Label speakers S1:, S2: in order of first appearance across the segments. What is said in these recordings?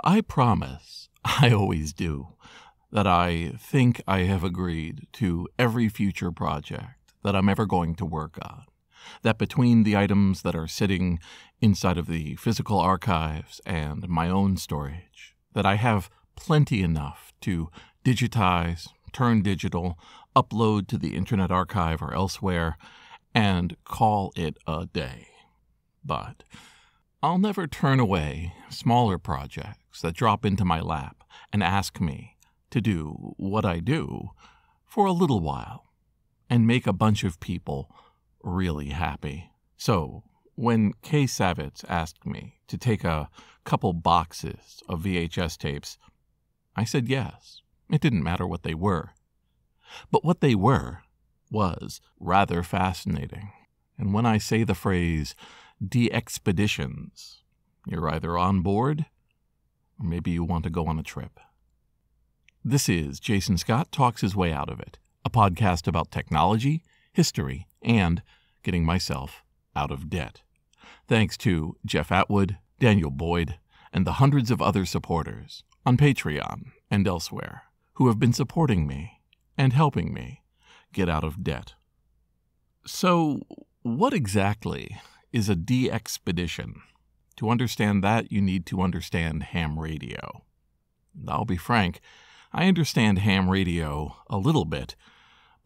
S1: I promise, I always do, that I think I have agreed to every future project that I'm ever going to work on. That between the items that are sitting inside of the physical archives and my own storage, that I have plenty enough to digitize, turn digital, upload to the Internet Archive or elsewhere, and call it a day. But I'll never turn away smaller projects that drop into my lap and ask me to do what I do for a little while and make a bunch of people really happy. So when Kay Savetz asked me to take a couple boxes of VHS tapes, I said yes. It didn't matter what they were. But what they were was rather fascinating. And when I say the phrase DX-Peditions, you're either on board or maybe you want to go on a trip. This is Jason Scott Talks His Way Out of It, a podcast about technology, history, and getting myself out of debt. Thanks to Jeff Atwood, Daniel Boyd, and the hundreds of other supporters on Patreon and elsewhere who have been supporting me and helping me get out of debt. So, what exactly is a DX-Pedition? To understand that, you need to understand ham radio. And I'll be frank, I understand ham radio a little bit,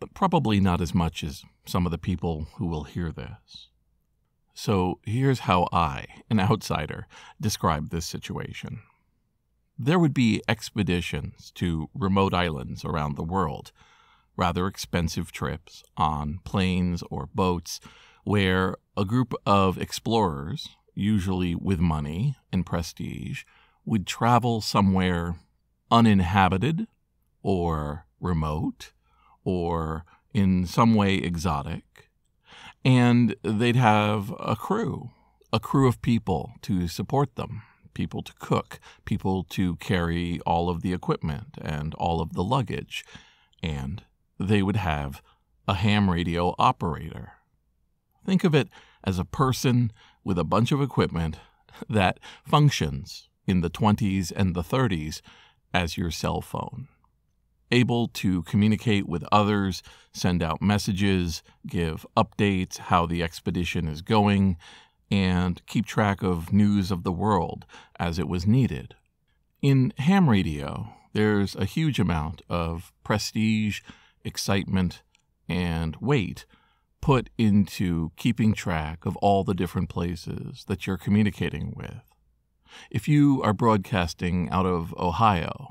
S1: but probably not as much as some of the people who will hear this. So here's how I, an outsider, describe this situation. There would be expeditions to remote islands around the world, rather expensive trips on planes or boats where a group of explorers, usually with money and prestige, would travel somewhere uninhabited or remote or in some way exotic, and they'd have a crew of people to support them, people to cook, people to carry all of the equipment and all of the luggage, and they would have a ham radio operator. Think of it as a person with a bunch of equipment that functions in the 20s and the 30s as your cell phone. Able to communicate with others, send out messages, give updates how the expedition is going, and keep track of news of the world as it was needed. In ham radio, there's a huge amount of prestige, excitement, and weight put into keeping track of all the different places that you're communicating with. If you are broadcasting out of Ohio,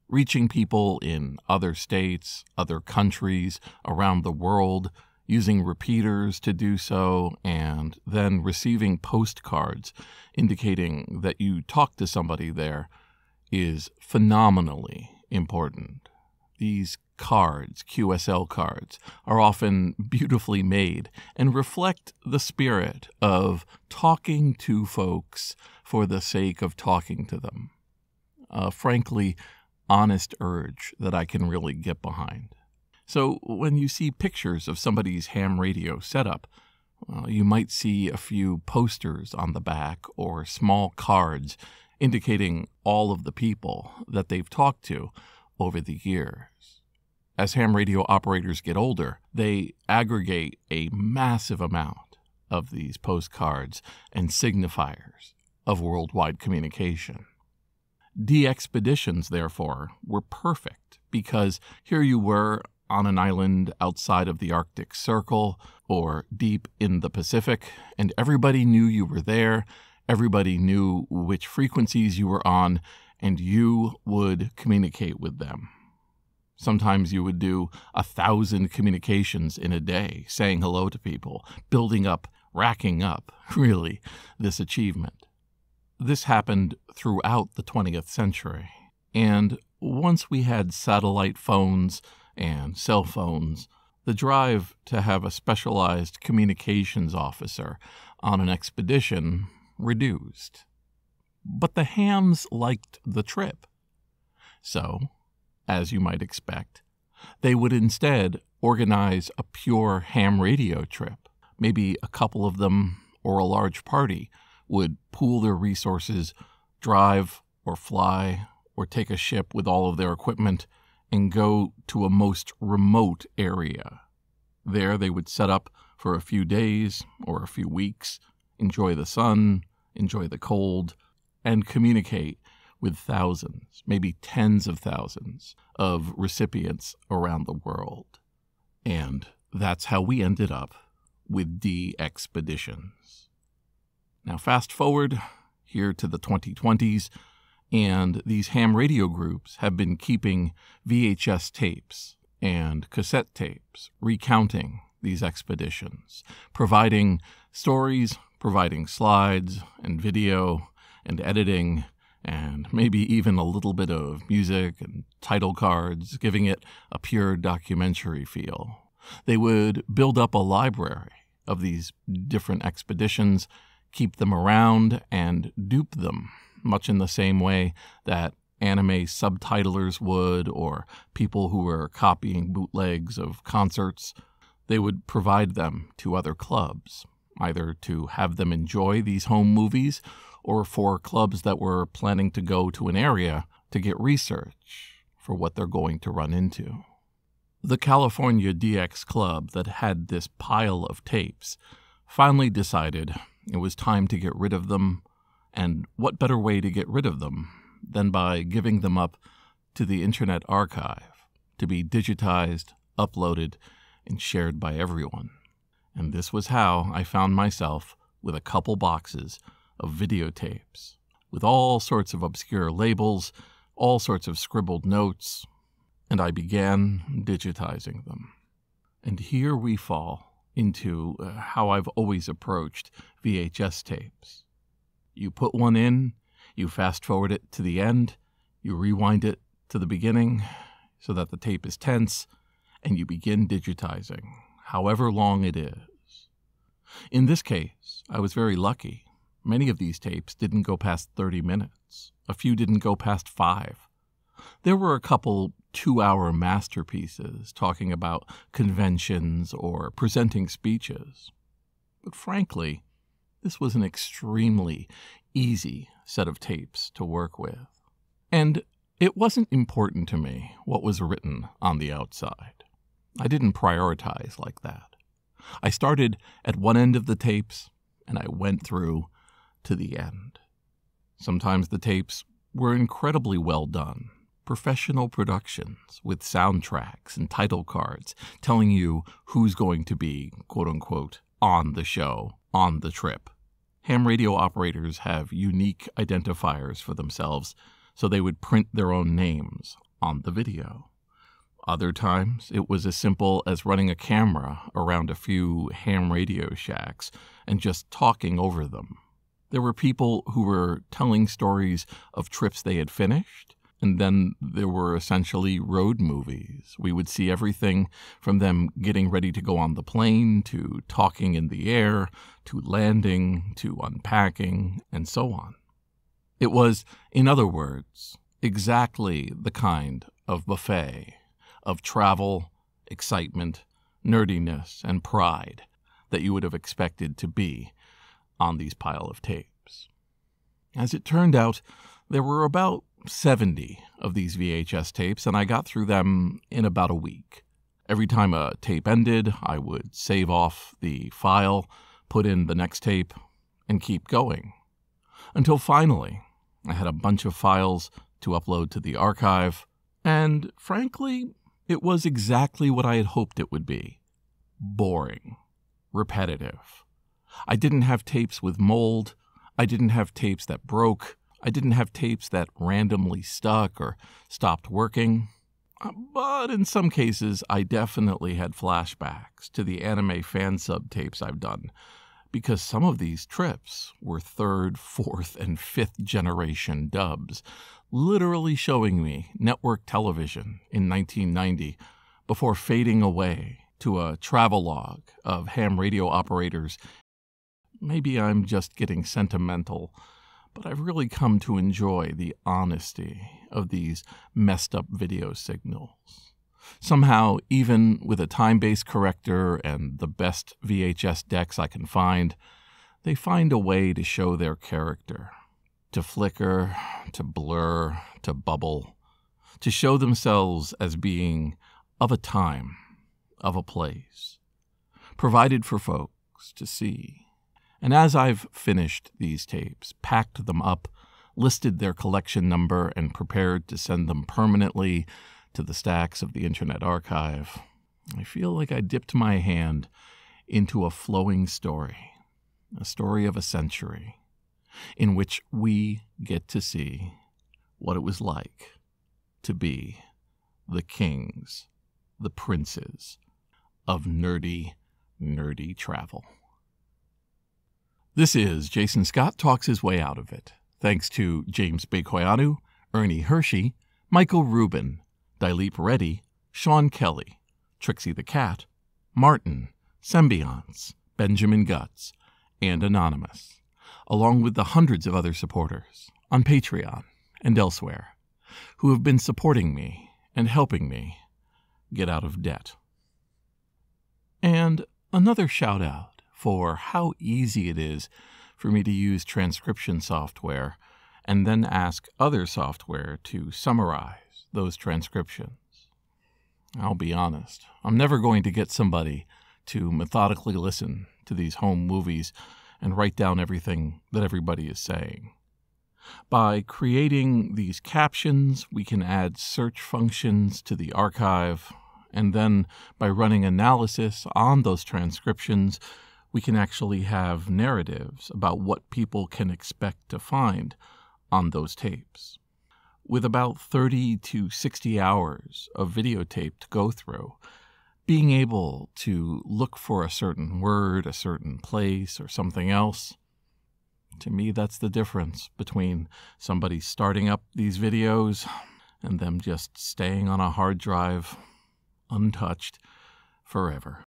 S1: reaching people in other states, other countries, around the world, using repeaters to do so, and then receiving postcards indicating that you talked to somebody there is phenomenally important. These cards, QSL cards, are often beautifully made and reflect the spirit of talking to folks for the sake of talking to them. Frankly, honest urge that I can really get behind. So when you see pictures of somebody's ham radio setup, you might see a few posters on the back or small cards indicating all of the people that they've talked to over the years. As ham radio operators get older, they aggregate a massive amount of these postcards and signifiers of worldwide communication. DX-Peditions, therefore, were perfect because here you were on an island outside of the Arctic Circle or deep in the Pacific, and everybody knew you were there, everybody knew which frequencies you were on, and you would communicate with them. Sometimes you would do 1,000 communications in a day, saying hello to people, building up, racking up, really, this achievement. This happened throughout the 20th century, and once we had satellite phones and cell phones, the drive to have a specialized communications officer on an expedition reduced. But the hams liked the trip. So, as you might expect, they would instead organize a pure ham radio trip. Maybe a couple of them or a large party would pool their resources, drive or fly or take a ship with all of their equipment and go to a most remote area. There they would set up for a few days or a few weeks, enjoy the sun, enjoy the cold, and communicate with thousands, maybe tens of thousands of recipients around the world. And that's how we ended up with DX-Peditions. Now fast forward here to the 2020s, and these ham radio groups have been keeping VHS tapes and cassette tapes recounting these expeditions, providing stories, providing slides and video and editing, and maybe even a little bit of music and title cards, giving it a pure documentary feel. They would build up a library of these different expeditions, keep them around, and dupe them, much in the same way that anime subtitlers would, or people who were copying bootlegs of concerts. They would provide them to other clubs, either to have them enjoy these home movies or for clubs that were planning to go to an area to get research for what they're going to run into. The California DX Club that had this pile of tapes finally decided it was time to get rid of them, and what better way to get rid of them than by giving them up to the Internet Archive to be digitized, uploaded, and shared by everyone. And this was how I found myself with a couple boxes of videotapes with all sorts of obscure labels, all sorts of scribbled notes, and I began digitizing them. And here we fall into how I've always approached VHS tapes. You put one in, you fast forward it to the end, you rewind it to the beginning so that the tape is tense, and you begin digitizing, however long it is. In this case, I was very lucky. Many of these tapes didn't go past 30 minutes. A few didn't go past 5. There were a couple 2-hour masterpieces talking about conventions or presenting speeches. But frankly, this was an extremely easy set of tapes to work with. And it wasn't important to me what was written on the outside. I didn't prioritize like that. I started at one end of the tapes, and I went through to the end. Sometimes the tapes were incredibly well done, professional productions with soundtracks and title cards telling you who's going to be, quote-unquote, on the show, on the trip. Ham radio operators have unique identifiers for themselves, so they would print their own names on the video. Other times, it was as simple as running a camera around a few ham radio shacks and just talking over them. There were people who were telling stories of trips they had finished, and then there were essentially road movies. We would see everything from them getting ready to go on the plane, to talking in the air, to landing, to unpacking, and so on. It was, in other words, exactly the kind of buffet of travel, excitement, nerdiness, and pride that you would have expected to be on these pile of tapes. As it turned out, there were about 70 of these VHS tapes, and I got through them in about a week. Every time a tape ended, I would save off the file, put in the next tape, and keep going. Until finally, I had a bunch of files to upload to the archive, and frankly, it was exactly what I had hoped it would be. Boring. Repetitive. I didn't have tapes with mold. I didn't have tapes that broke. I didn't have tapes that randomly stuck or stopped working. But in some cases, I definitely had flashbacks to the anime fan sub tapes I've done, because some of these trips were 3rd, 4th, and 5th generation dubs, literally showing me network television in 1990 before fading away to a travelogue of ham radio operators. Maybe I'm just getting sentimental, but I've really come to enjoy the honesty of these messed up video signals. Somehow, even with a time-based corrector and the best VHS decks I can find, they find a way to show their character. to flicker, to blur, to bubble, to show themselves as being of a time, of a place, provided for folks to see. And as I've finished these tapes, packed them up, listed their collection number, and prepared to send them permanently to the stacks of the Internet Archive, I feel like I dipped my hand into a flowing story, a story of a century, in which we get to see what it was like to be the kings, the princes of nerdy travel. This is Jason Scott Talks His Way Out of It, thanks to James Bekoyanu, Ernie Hershey, Michael Rubin, Dilip Reddy, Sean Kelly, Trixie the Cat, Martin, Symbionts, Benjamin Guts, and Anonymous, along with the hundreds of other supporters on Patreon and elsewhere who have been supporting me and helping me get out of debt. And another shout out for how easy it is for me to use transcription software and then ask other software to summarize those transcriptions. I'll be honest, I'm never going to get somebody to methodically listen to these home movies and write down everything that everybody is saying. By creating these captions, we can add search functions to the archive, and then by running analysis on those transcriptions, we can actually have narratives about what people can expect to find on those tapes. With about 30 to 60 hours of videotape to go through, being able to look for a certain word, a certain place, or something else, to me, that's the difference between somebody starting up these videos and them just staying on a hard drive, untouched, forever.